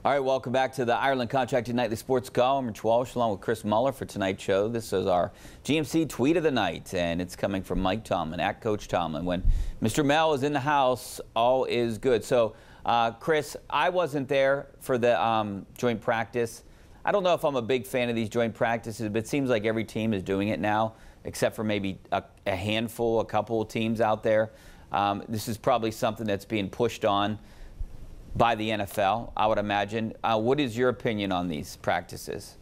All right, welcome back to the Ireland Contracting Nightly Sports Call. I'm Rich Walsh along with Chris Muller for tonight's show. This is our GMC Tweet of the Night, and it's coming from Mike Tomlin, at Coach Tomlin. When Mr. Mel is in the house, all is good. So, Chris, I wasn't there for the joint practice. I don't know if I'm a big fan of these joint practices, but it seems like every team is doing it now, except for maybe a handful, a couple of teams out there. This is probably something that's being pushed on by the NFL, I would imagine. What is your opinion on these practices?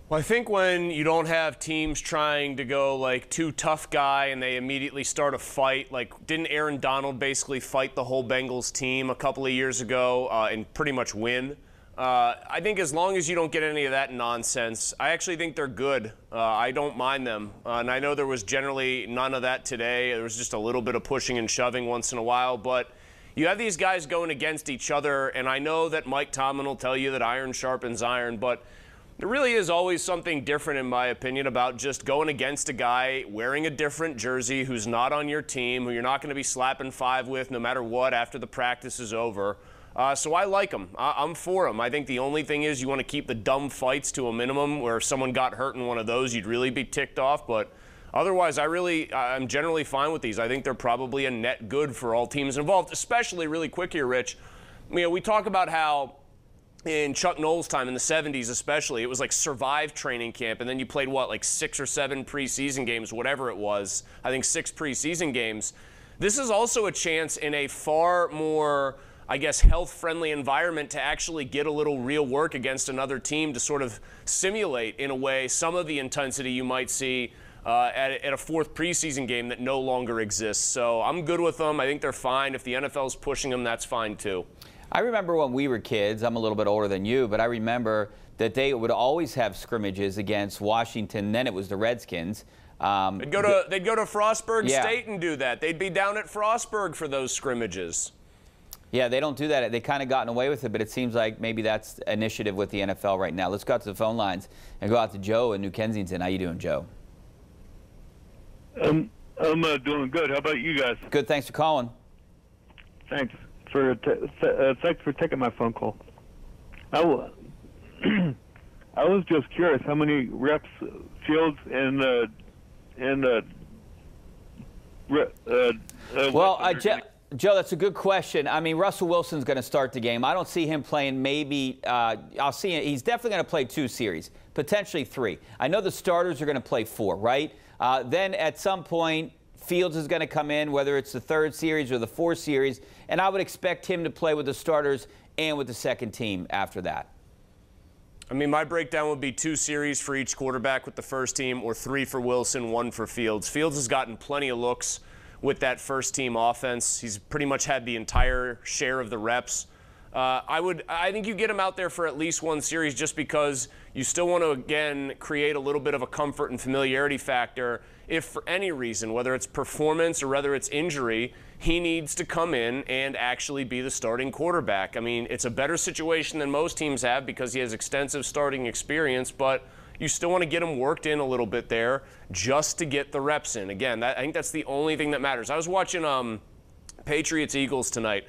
Well, I think when you don't have teams trying to go like too tough guy and they immediately start a fight, like didn't Aaron Donald basically fight the whole Bengals team a couple of years ago and pretty much win? I think as long as you don't get any of that nonsense, I actually think they're good. I don't mind them. And I know there was generally none of that today. There was just a little bit of pushing and shoving once in a while, but you have these guys going against each other, and I know that Mike Tomlin will tell you that iron sharpens iron, but there really is always something different, in my opinion, about just going against a guy wearing a different jersey who's not on your team, who you're not going to be slapping five with no matter what after the practice is over. So I like them. I'm for them. I think the only thing is you want to keep the dumb fights to a minimum, where if someone got hurt in one of those, you'd really be ticked off, but otherwise, I'm generally fine with these. I think they're probably a net good for all teams involved, especially really quick here, Rich. You know, we talk about how in Chuck Noll's time in the 70s especially, it was like survive training camp, and then you played, what, like 6 or 7 preseason games, whatever it was. I think 6 preseason games. This is also a chance in a far more, I guess, health-friendly environment to actually get a little real work against another team to sort of simulate, in a way, some of the intensity you might see at a 4th preseason game that no longer exists. So I'm good with them. I think they're fine. If the NFL's pushing them, that's fine too. I remember when we were kids, I'm a little bit older than you, but I remember that they would always have scrimmages against Washington. Then it was the Redskins. They'd go to Frostburg State and do that. They'd be down at Frostburg for those scrimmages. Yeah, they don't do that. They kind of gotten away with it, but it seems like maybe that's initiative with the NFL right now. Let's go out to the phone lines and go out to Joe in New Kensington. How you doing, Joe? I'm doing good. How about you guys? Good. Thanks for calling. Thanks for taking my phone call. I was just curious how many reps Fields and Joe, that's a good question. I mean, Russell Wilson's going to start the game. I don't see him playing maybe I'll see him. He's definitely going to play 2 series, potentially 3. I know the starters are going to play 4, right? Then at some point, Fields is going to come in, whether it's the 3rd series or the 4th series, and I would expect him to play with the starters and with the second team after that. I mean, my breakdown would be 2 series for each quarterback with the first team, or 3 for Wilson, 1 for Fields. Fields has gotten plenty of looks with that first-team offense. He's pretty much had the entire share of the reps. I think you get him out there for at least 1 series, just because you still want to, again, create a little bit of a comfort and familiarity factor. If for any reason, whether it's performance or whether it's injury, he needs to come in and actually be the starting quarterback. I mean, it's a better situation than most teams have because he has extensive starting experience, but you still want to get him worked in a little bit there just to get the reps in. Again, I think that's the only thing that matters. I was watching Patriots-Eagles tonight.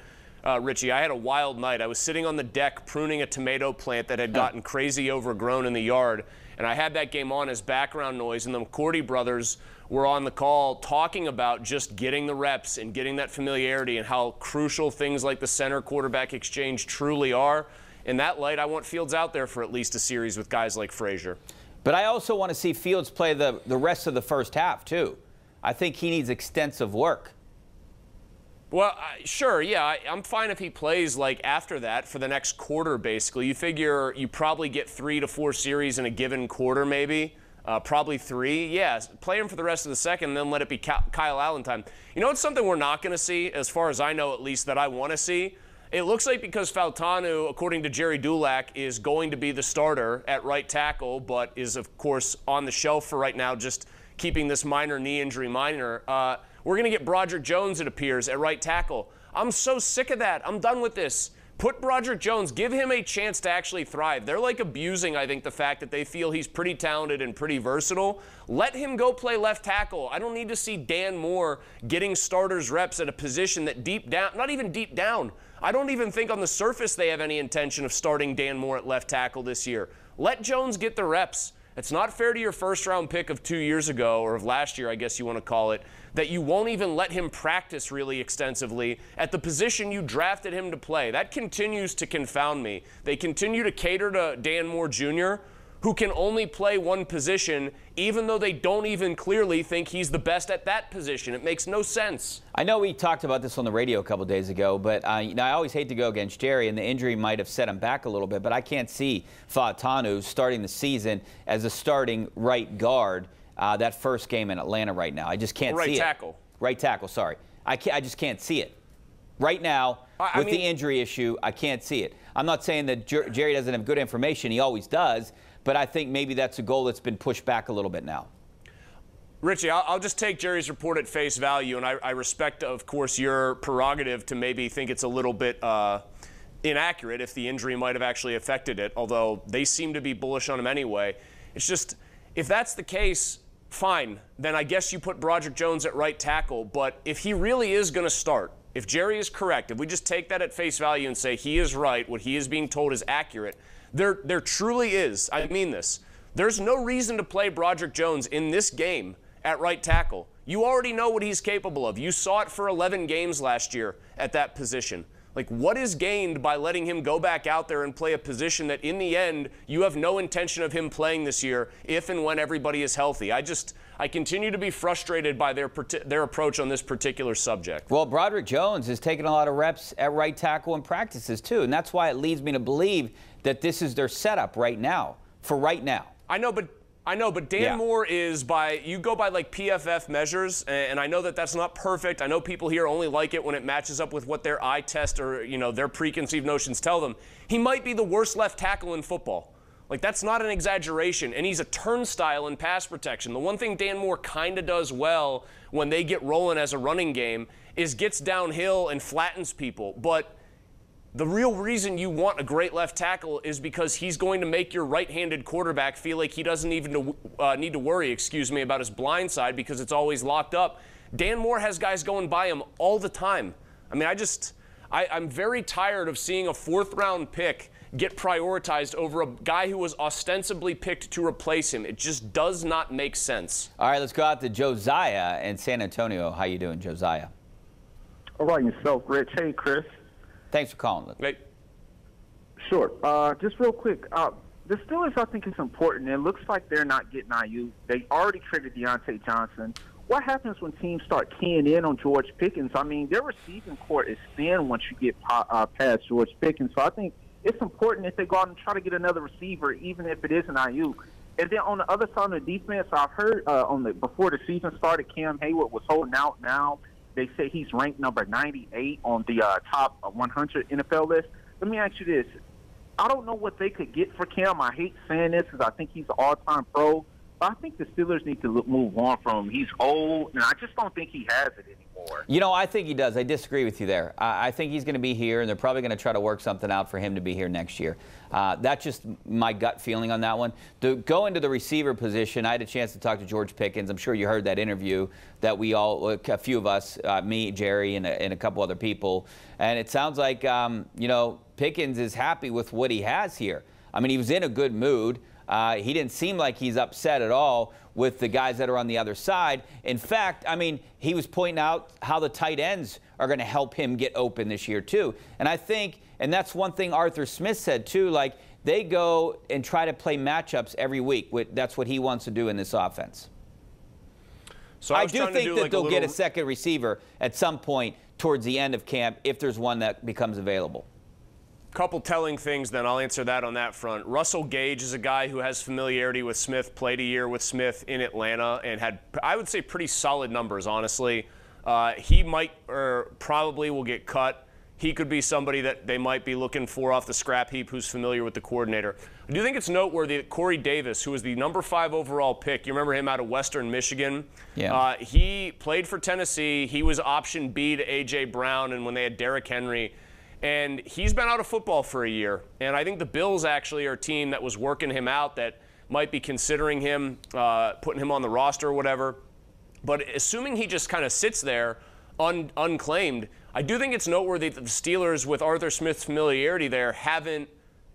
Richie, I had a wild night. I was sitting on the deck pruning a tomato plant that had gotten crazy overgrown in the yard, and I had that game on as background noise, and the McCourty brothers were on the call talking about just getting the reps and getting that familiarity and how crucial things like the center-quarterback exchange truly are. In that light, I want Fields out there for at least a series with guys like Frazier. But I also want to see Fields play the rest of the first half, too. I think he needs extensive work. Well, sure, yeah. I'm fine if he plays like after that for the next quarter, basically. You figure you probably get 3 to 4 series in a given quarter, maybe. Probably 3. Yeah, play him for the rest of the second, and then let it be Kyle Allen time. You know, it's something we're not going to see, as far as I know, at least, that I want to see. It looks like because Fautanu, according to Jerry Dulac, is going to be the starter at right tackle, but is, of course, on the shelf for right now, just keeping this minor knee injury minor. We're going to get Broderick Jones, it appears, at right tackle. I'm so sick of that. I'm done with this. Put Broderick Jones, give him a chance to actually thrive. They're like abusing, I think, the fact that they feel he's pretty talented and pretty versatile. Let him go play left tackle. I don't need to see Dan Moore getting starters reps at a position that deep down, not even deep down, I don't even think on the surface they have any intention of starting Dan Moore at left tackle this year. Let Jones get the reps. It's not fair to your first-round pick of 2 years ago, or of last year, I guess you want to call it, that you won't even let him practice really extensively at the position you drafted him to play. That continues to confound me. They continue to cater to Dan Moore Jr., who can only play one position, even though they don't even clearly think he's the best at that position. It makes no sense. I know we talked about this on the radio a couple days ago, but I always hate to go against Jerry, and the injury might have set him back a little bit, but I can't see Fautanu starting the season as a starting right guard that first game in Atlanta right now. I just can't see it. Right tackle. Right tackle, sorry. I just can't see it. Right now, with the injury issue, I can't see it. I'm not saying that Jerry doesn't have good information. He always does. But I think maybe that's a goal that's been pushed back a little bit now. Richie, I'll just take Jerry's report at face value, and I respect, of course, your prerogative to maybe think it's a little bit inaccurate if the injury might have actually affected it, although they seem to be bullish on him anyway. It's just, if that's the case, fine. Then I guess you put Broderick Jones at right tackle. But if he really is going to start, if Jerry is correct, if we just take that at face value and say he is right, what he is being told is accurate, there truly is, I mean this, there's no reason to play Broderick Jones in this game at right tackle. You already know what he's capable of. You saw it for 11 games last year at that position. Like, what is gained by letting him go back out there and play a position that in the end you have no intention of him playing this year if and when everybody is healthy? I continue to be frustrated by their approach on this particular subject. Well, Broderick Jones is taking a lot of reps at right tackle in practices too, and that's why it leads me to believe that this is their setup right now, for right now. I know, but Dan Moore is you go by like PFF measures, and I know that that's not perfect. I know people here only like it when it matches up with what their eye test or, their preconceived notions tell them. He might be the worst left tackle in football. Like, that's not an exaggeration, and he's a turnstile in pass protection. The one thing Dan Moore kind of does well when they get rolling as a running game is gets downhill and flattens people, but the real reason you want a great left tackle is because he's going to make your right-handed quarterback feel like he doesn't even need to worry, about his blind side because it's always locked up. Dan Moore has guys going by him all the time. I mean, I'm very tired of seeing a fourth-round pick get prioritized over a guy who was ostensibly picked to replace him. It just does not make sense. All right, let's go out to Josiah in San Antonio. How you doing, Josiah? All right, yourself, Rich. Hey, Chris. Thanks for calling. Hey. Sure. Just real quick, the Steelers, I think it's important. It looks like they're not getting IU. They already traded Deontay Johnson. What happens when teams start keying in on George Pickens? I mean, their receiving court is thin once you get past George Pickens. So I think it's important if they go out and try to get another receiver, even if it isn't IU. And then on the other side of the defense, I've heard before the season started, Cam Hayward was holding out now. They say he's ranked number 98 on the top 100 NFL list. Let me ask you this. I don't know what they could get for Cam. I hate saying this because I think he's an all-time pro. But I think the Steelers need to move on from him. He's old, and I just don't think he has it anymore. I think he does. I disagree with you there. I think he's going to be here, and they're probably going to try to work something out for him to be here next year. That's just my gut feeling on that one. To go into the receiver position, I had a chance to talk to George Pickens. I'm sure you heard that interview that a few of us, me, Jerry, and a couple other people, and it sounds like, Pickens is happy with what he has here. I mean, he was in a good mood. He didn't seem like he's upset at all with the guys that are on the other side. In fact, I mean, he was pointing out how the tight ends are going to help him get open this year, too. And I think, and that's one thing Arthur Smith said, too, like they go and try to play matchups every week. That's what he wants to do in this offense. So I do think that they'll get a second receiver at some point towards the end of camp if there's one that becomes available. Couple telling things, then I'll answer that on that front. Russell Gage is a guy who has familiarity with Smith, played a year with Smith in Atlanta, and had, I would say, pretty solid numbers, honestly. He might or probably will get cut. He could be somebody that they might be looking for off the scrap heap who's familiar with the coordinator. I do think it's noteworthy that Corey Davis, who was the number 5 overall pick, you remember him out of Western Michigan? Yeah. He played for Tennessee. He was option B to A.J. Brown, and when they had Derrick Henry. And he's been out of football for a year. And I think the Bills actually are a team that was working him out that might be considering him, putting him on the roster or whatever. But assuming he just kind of sits there, unclaimed. I do think it's noteworthy that the Steelers, with Arthur Smith's familiarity there, haven't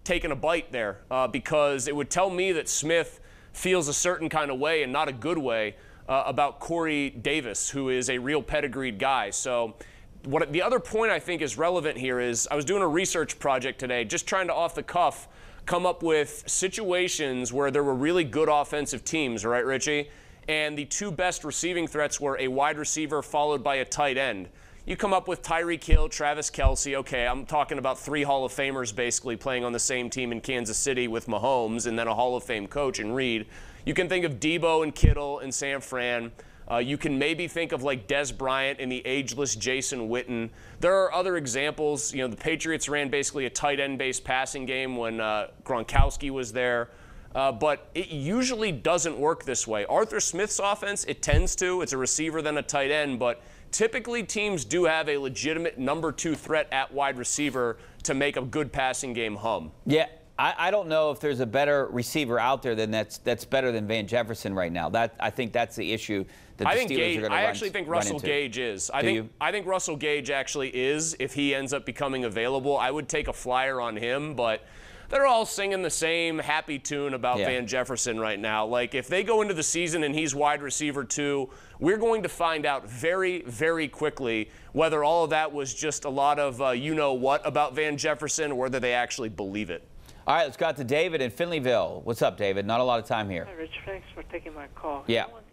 taken a bite there because it would tell me that Smith feels a certain kind of way and not a good way about Corey Davis, who is a real pedigreed guy. So the other point I think is relevant here is I was doing a research project today, just trying to off the cuff come up with situations where there were really good offensive teams, right, Richie? And the two best receiving threats were a wide receiver followed by a tight end. You come up with Tyreek Hill, Travis Kelce. Okay, I'm talking about 3 Hall of Famers basically playing on the same team in Kansas City with Mahomes and then a Hall of Fame coach in Reed. You can think of Debo and Kittle and San Fran. You can maybe think of like Des Bryant and the ageless Jason Witten. There are other examples. You know, the Patriots ran basically a tight end-based passing game when Gronkowski was there. But it usually doesn't work this way. Arthur Smith's offense, it tends to. It's a receiver then a tight end, but typically teams do have a legitimate number 2 threat at wide receiver to make a good passing game hum. Yeah, I don't know if there's a better receiver out there that's better than Van Jefferson right now. I think that's the issue that the Steelers are going to I actually think Russell Gage is. I think Russell Gage actually is if he ends up becoming available. I would take a flyer on him, but they're all singing the same happy tune about Van Jefferson right now. Like, if they go into the season and he's wide receiver 2, we're going to find out very, very quickly whether all of that was just a lot of you-know-what about Van Jefferson or whether they actually believe it. All right, let's go out to David in Finleyville. What's up, David? Not a lot of time here. Hi, Rich. Thanks for taking my call. Yeah. I want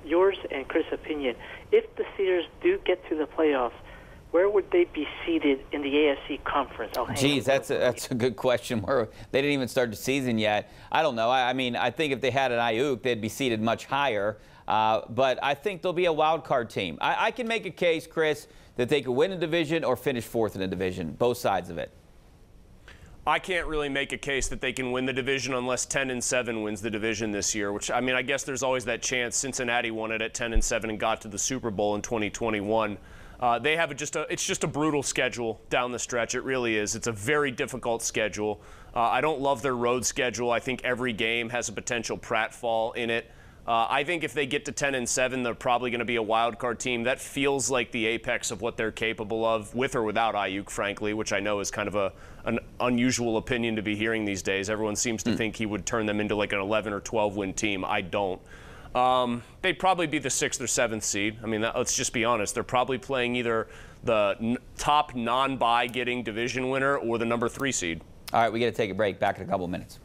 yours and Chris' opinion. If the Steelers do get to the playoffs, where would they be seated in the AFC conference? Geez, that's a good question. They didn't even start the season yet. I don't know. I mean, I think if they had an Ayuk, they'd be seated much higher. But I think they'll be a wild card team. I can make a case, Chris, that they could win a division or finish 4th in a division, both sides of it. I can't really make a case that they can win the division unless 10-7 wins the division this year, which, I mean, I guess there's always that chance. Cincinnati won it at 10-7 and got to the Super Bowl in 2021. They have it's just a brutal schedule down the stretch. It really is. It's a very difficult schedule. I don't love their road schedule. I think every game has a potential pratfall in it. I think if they get to 10-7, they're probably going to be a wild card team. That feels like the apex of what they're capable of, with or without Ayuk, frankly, which I know is kind of an unusual opinion to be hearing these days. Everyone seems to think he would turn them into like an 11 or 12 win team. I don't. They'd probably be the 6th or 7th seed. I mean, let's just be honest. They're probably playing either the top non-bye getting division winner or the number 3 seed. All right, we got to take a break. Back in a couple of minutes.